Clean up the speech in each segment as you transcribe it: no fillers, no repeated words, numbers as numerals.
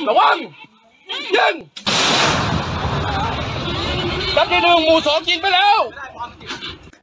ระวังยิงนัดที่ 1 หมู่ 2 ยิงไปแล้ว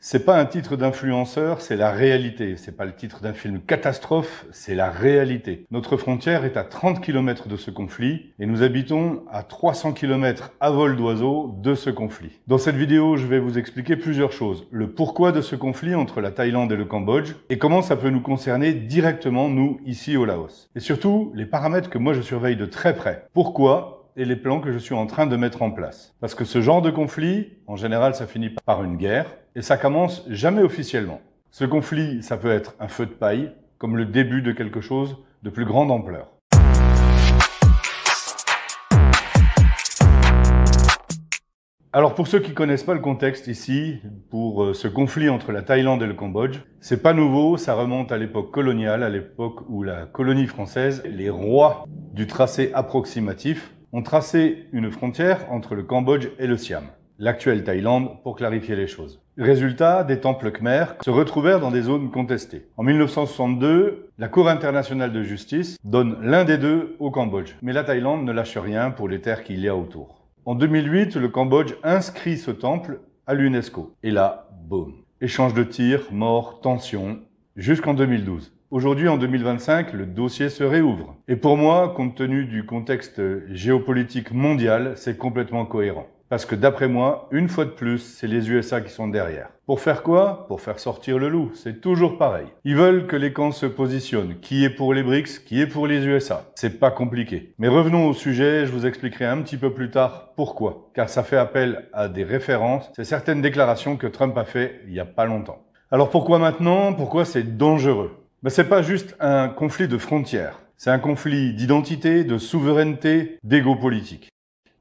C'est pas un titre d'influenceur, c'est la réalité. C'est pas le titre d'un film catastrophe, c'est la réalité. Notre frontière est à 30 km de ce conflit et nous habitons à 300 km à vol d'oiseau de ce conflit. Dans cette vidéo, je vais vous expliquer plusieurs choses. Le pourquoi de ce conflit entre la Thaïlande et le Cambodge et comment ça peut nous concerner directement, nous, ici au Laos. Et surtout, les paramètres que moi je surveille de très près. Pourquoi ? Et les plans que je suis en train de mettre en place. Parce que ce genre de conflit, en général, ça finit par une guerre, et ça commence jamais officiellement. Ce conflit, ça peut être un feu de paille, comme le début de quelque chose de plus grande ampleur. Alors pour ceux qui connaissent pas le contexte ici, pour ce conflit entre la Thaïlande et le Cambodge, c'est pas nouveau, ça remonte à l'époque coloniale, à l'époque où la colonie française, les rois du tracé approximatif, ont tracé une frontière entre le Cambodge et le Siam, l'actuelle Thaïlande, pour clarifier les choses. Résultat, des temples khmers se retrouvèrent dans des zones contestées. En 1962, la Cour internationale de justice donne l'un des deux au Cambodge. Mais la Thaïlande ne lâche rien pour les terres qu'il y a autour. En 2008, le Cambodge inscrit ce temple à l'UNESCO. Et là, boum. Échange de tirs, morts, tensions, jusqu'en 2012. Aujourd'hui, en 2025, le dossier se réouvre. Et pour moi, compte tenu du contexte géopolitique mondial, c'est complètement cohérent. Parce que d'après moi, une fois de plus, c'est les USA qui sont derrière. Pour faire quoi? Pour faire sortir le loup. C'est toujours pareil. Ils veulent que les camps se positionnent. Qui est pour les BRICS? Qui est pour les USA? C'est pas compliqué. Mais revenons au sujet, je vous expliquerai un petit peu plus tard pourquoi. Car ça fait appel à des références. C'est certaines déclarations que Trump a fait il y a pas longtemps. Alors pourquoi maintenant? Pourquoi c'est dangereux? C'est pas juste un conflit de frontières. C'est un conflit d'identité, de souveraineté, d'ego politique.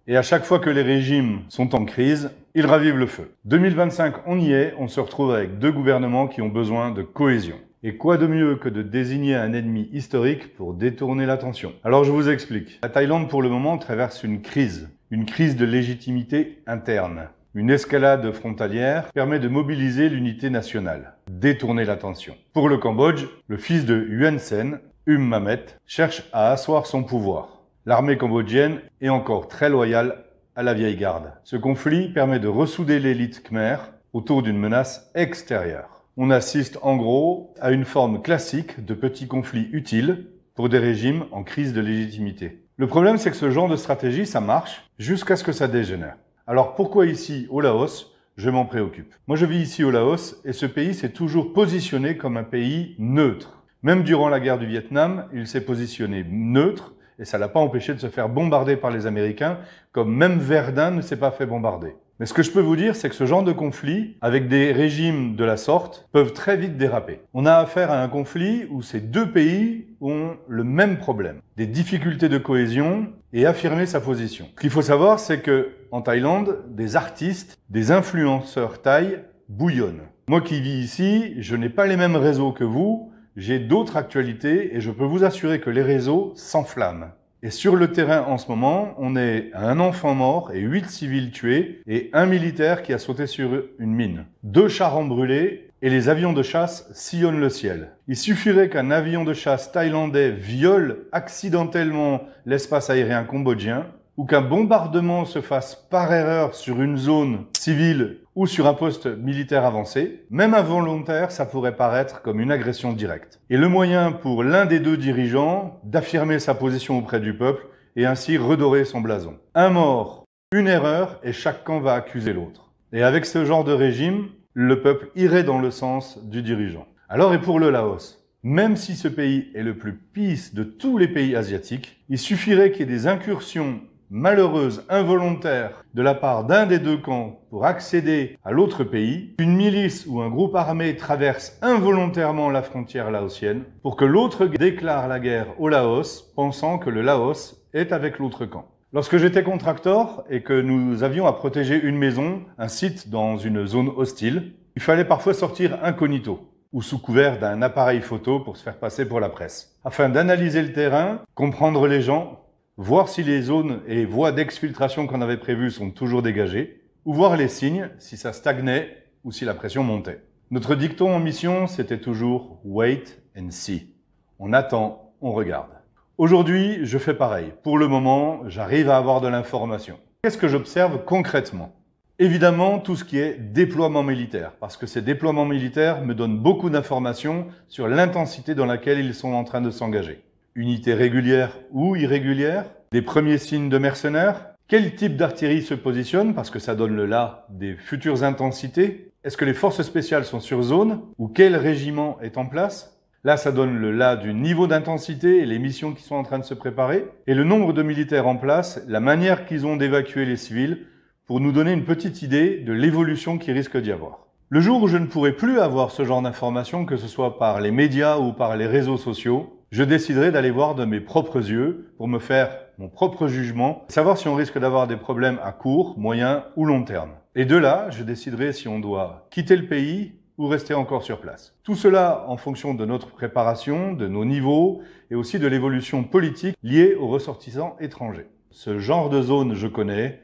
Et à chaque fois que les régimes sont en crise, ils ravivent le feu. 2025, on y est, on se retrouve avec deux gouvernements qui ont besoin de cohésion. Et quoi de mieux que de désigner un ennemi historique pour détourner l'attention? Alors je vous explique. La Thaïlande pour le moment traverse une crise de légitimité interne. Une escalade frontalière permet de mobiliser l'unité nationale, détourner l'attention. Pour le Cambodge, le fils de Hun Sen, Mamet, cherche à asseoir son pouvoir. L'armée cambodgienne est encore très loyale à la vieille garde. Ce conflit permet de ressouder l'élite khmer autour d'une menace extérieure. On assiste en gros à une forme classique de petits conflits utiles pour des régimes en crise de légitimité. Le problème, c'est que ce genre de stratégie, ça marche jusqu'à ce que ça dégénère. Alors pourquoi ici, au Laos, je m'en préoccupe? Moi je vis ici au Laos et ce pays s'est toujours positionné comme un pays neutre. Même durant la guerre du Vietnam, il s'est positionné neutre et ça l'a pas empêché de se faire bombarder par les Américains, comme même Verdun ne s'est pas fait bombarder. Mais ce que je peux vous dire, c'est que ce genre de conflit, avec des régimes de la sorte, peuvent très vite déraper. On a affaire à un conflit où ces deux pays ont le même problème. Des difficultés de cohésion et affirmer sa position. Ce qu'il faut savoir, c'est que en Thaïlande, des artistes, des influenceurs thaïs bouillonnent. Moi qui vis ici, je n'ai pas les mêmes réseaux que vous, j'ai d'autres actualités et je peux vous assurer que les réseaux s'enflamment. Et sur le terrain en ce moment, on est à un enfant mort et 8 civils tués et un militaire qui a sauté sur une mine. 2 chars brûlés et les avions de chasse sillonnent le ciel. Il suffirait qu'un avion de chasse thaïlandais viole accidentellement l'espace aérien cambodgien ou qu'un bombardement se fasse par erreur sur une zone civile ou sur un poste militaire avancé, même involontaire, ça pourrait paraître comme une agression directe. Et le moyen pour l'un des deux dirigeants d'affirmer sa position auprès du peuple et ainsi redorer son blason. Un mort, une erreur et chaque camp va accuser l'autre. Et avec ce genre de régime, le peuple irait dans le sens du dirigeant. Alors et pour le Laos? Même si ce pays est le plus pisse de tous les pays asiatiques, il suffirait qu'il y ait des incursions malheureuse, involontaire, de la part d'un des deux camps pour accéder à l'autre pays, une milice ou un groupe armé traverse involontairement la frontière laotienne pour que l'autre déclare la guerre au Laos, pensant que le Laos est avec l'autre camp. Lorsque j'étais contracteur et que nous avions à protéger une maison, un site dans une zone hostile, il fallait parfois sortir incognito ou sous couvert d'un appareil photo pour se faire passer pour la presse, afin d'analyser le terrain, comprendre les gens, voir si les zones et voies d'exfiltration qu'on avait prévues sont toujours dégagées, ou voir les signes, si ça stagnait ou si la pression montait. Notre dicton en mission, c'était toujours « wait and see ». On attend, on regarde. Aujourd'hui, je fais pareil. Pour le moment, j'arrive à avoir de l'information. Qu'est-ce que j'observe concrètement? Évidemment, tout ce qui est déploiement militaire, parce que ces déploiements militaires me donnent beaucoup d'informations sur l'intensité dans laquelle ils sont en train de s'engager. Unités régulières ou irrégulières, des premiers signes de mercenaires, quel type d'artillerie se positionne, parce que ça donne le là des futures intensités. Est-ce que les forces spéciales sont sur zone, ou quel régiment est en place? Là, ça donne le là du niveau d'intensité et les missions qui sont en train de se préparer, et le nombre de militaires en place, la manière qu'ils ont d'évacuer les civils, pour nous donner une petite idée de l'évolution qui risque d'y avoir. Le jour où je ne pourrai plus avoir ce genre d'informations, que ce soit par les médias ou par les réseaux sociaux, je déciderai d'aller voir de mes propres yeux pour me faire mon propre jugement, savoir si on risque d'avoir des problèmes à court, moyen ou long terme. Et de là, je déciderai si on doit quitter le pays ou rester encore sur place. Tout cela en fonction de notre préparation, de nos niveaux et aussi de l'évolution politique liée aux ressortissants étrangers. Ce genre de zone, je connais.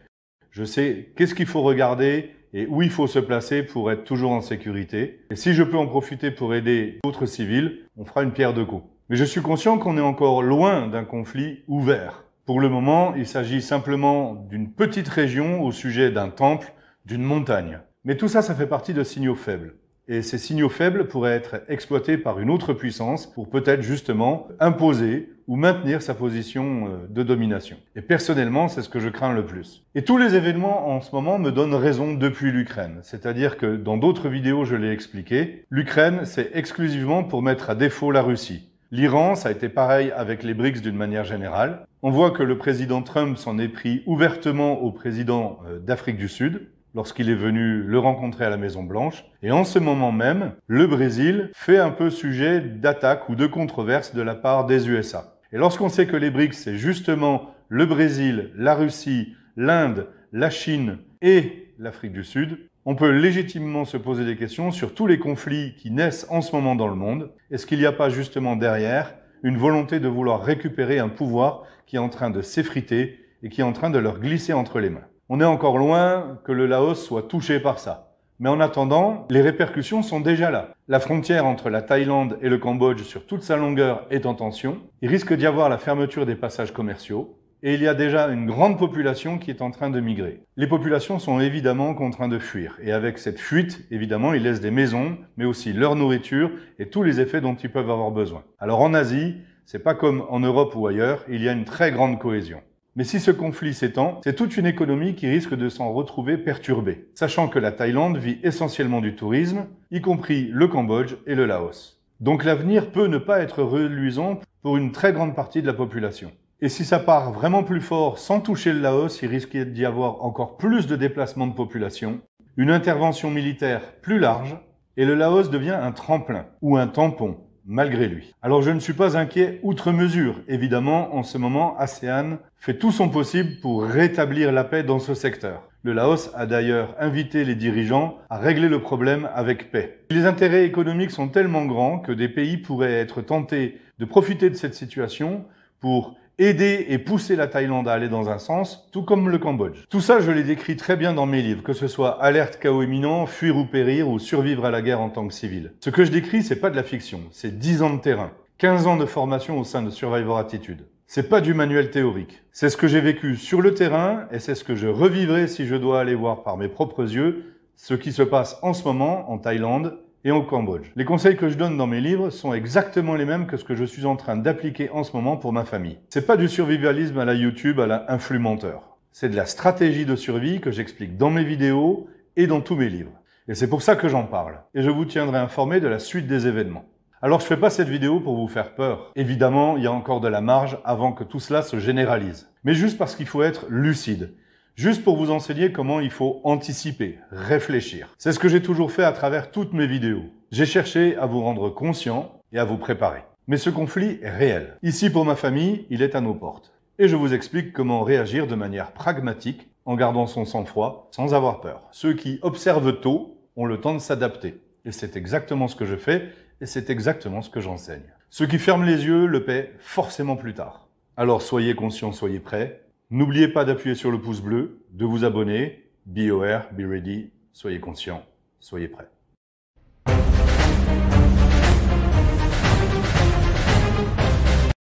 Je sais qu'est-ce qu'il faut regarder et où il faut se placer pour être toujours en sécurité. Et si je peux en profiter pour aider d'autres civils, on fera une pierre deux coups. Mais je suis conscient qu'on est encore loin d'un conflit ouvert. Pour le moment, il s'agit simplement d'une petite région au sujet d'un temple, d'une montagne. Mais tout ça, ça fait partie de signaux faibles. Et ces signaux faibles pourraient être exploités par une autre puissance pour peut-être justement imposer ou maintenir sa position de domination. Et personnellement, c'est ce que je crains le plus. Et tous les événements en ce moment me donnent raison depuis l'Ukraine. C'est-à-dire que dans d'autres vidéos, je l'ai expliqué, l'Ukraine, c'est exclusivement pour mettre à défaut la Russie. L'Iran, ça a été pareil avec les BRICS d'une manière générale. On voit que le président Trump s'en est pris ouvertement au président d'Afrique du Sud, lorsqu'il est venu le rencontrer à la Maison-Blanche. Et en ce moment même, le Brésil fait un peu sujet d'attaque ou de controverse de la part des USA. Et lorsqu'on sait que les BRICS, c'est justement le Brésil, la Russie, l'Inde, la Chine et l'Afrique du Sud, on peut légitimement se poser des questions sur tous les conflits qui naissent en ce moment dans le monde. Est-ce qu'il n'y a pas justement derrière une volonté de vouloir récupérer un pouvoir qui est en train de s'effriter et qui est en train de leur glisser entre les mains? On est encore loin que le Laos soit touché par ça. Mais en attendant, les répercussions sont déjà là. La frontière entre la Thaïlande et le Cambodge sur toute sa longueur est en tension. Il risque d'y avoir la fermeture des passages commerciaux. Et il y a déjà une grande population qui est en train de migrer. Les populations sont évidemment contraintes de fuir. Et avec cette fuite, évidemment, ils laissent des maisons, mais aussi leur nourriture et tous les effets dont ils peuvent avoir besoin. Alors en Asie, c'est pas comme en Europe ou ailleurs, il y a une très grande cohésion. Mais si ce conflit s'étend, c'est toute une économie qui risque de s'en retrouver perturbée, sachant que la Thaïlande vit essentiellement du tourisme, y compris le Cambodge et le Laos. Donc l'avenir peut ne pas être reluisant pour une très grande partie de la population. Et si ça part vraiment plus fort sans toucher le Laos, il risque d'y avoir encore plus de déplacements de population, une intervention militaire plus large, et le Laos devient un tremplin ou un tampon, malgré lui. Alors je ne suis pas inquiet outre mesure. Évidemment, en ce moment, ASEAN fait tout son possible pour rétablir la paix dans ce secteur. Le Laos a d'ailleurs invité les dirigeants à régler le problème avec paix. Les intérêts économiques sont tellement grands que des pays pourraient être tentés de profiter de cette situation pour aider et pousser la Thaïlande à aller dans un sens, tout comme le Cambodge. Tout ça, je l'ai décrit très bien dans mes livres, que ce soit Alerte chaos imminent, Fuir ou périr ou Survivre à la guerre en tant que civil. Ce que je décris, c'est pas de la fiction, c'est 10 ans de terrain, 15 ans de formation au sein de Survivor Attitude. C'est pas du manuel théorique. C'est ce que j'ai vécu sur le terrain et c'est ce que je revivrai si je dois aller voir par mes propres yeux ce qui se passe en ce moment en Thaïlande et au Cambodge. Les conseils que je donne dans mes livres sont exactement les mêmes que ce que je suis en train d'appliquer en ce moment pour ma famille. C'est pas du survivalisme à la YouTube, à la influmenteur. C'est de la stratégie de survie que j'explique dans mes vidéos et dans tous mes livres. Et c'est pour ça que j'en parle. Et je vous tiendrai informé de la suite des événements. Alors je fais pas cette vidéo pour vous faire peur. Évidemment, il y a encore de la marge avant que tout cela se généralise. Mais juste parce qu'il faut être lucide. Juste pour vous enseigner comment il faut anticiper, réfléchir. C'est ce que j'ai toujours fait à travers toutes mes vidéos. J'ai cherché à vous rendre conscient et à vous préparer. Mais ce conflit est réel. Ici, pour ma famille, il est à nos portes. Et je vous explique comment réagir de manière pragmatique, en gardant son sang-froid, sans avoir peur. Ceux qui observent tôt ont le temps de s'adapter. Et c'est exactement ce que je fais, et c'est exactement ce que j'enseigne. Ceux qui ferment les yeux le paient forcément plus tard. Alors soyez conscients, soyez prêts. N'oubliez pas d'appuyer sur le pouce bleu, de vous abonner. Be aware, be ready, soyez conscients, soyez prêts.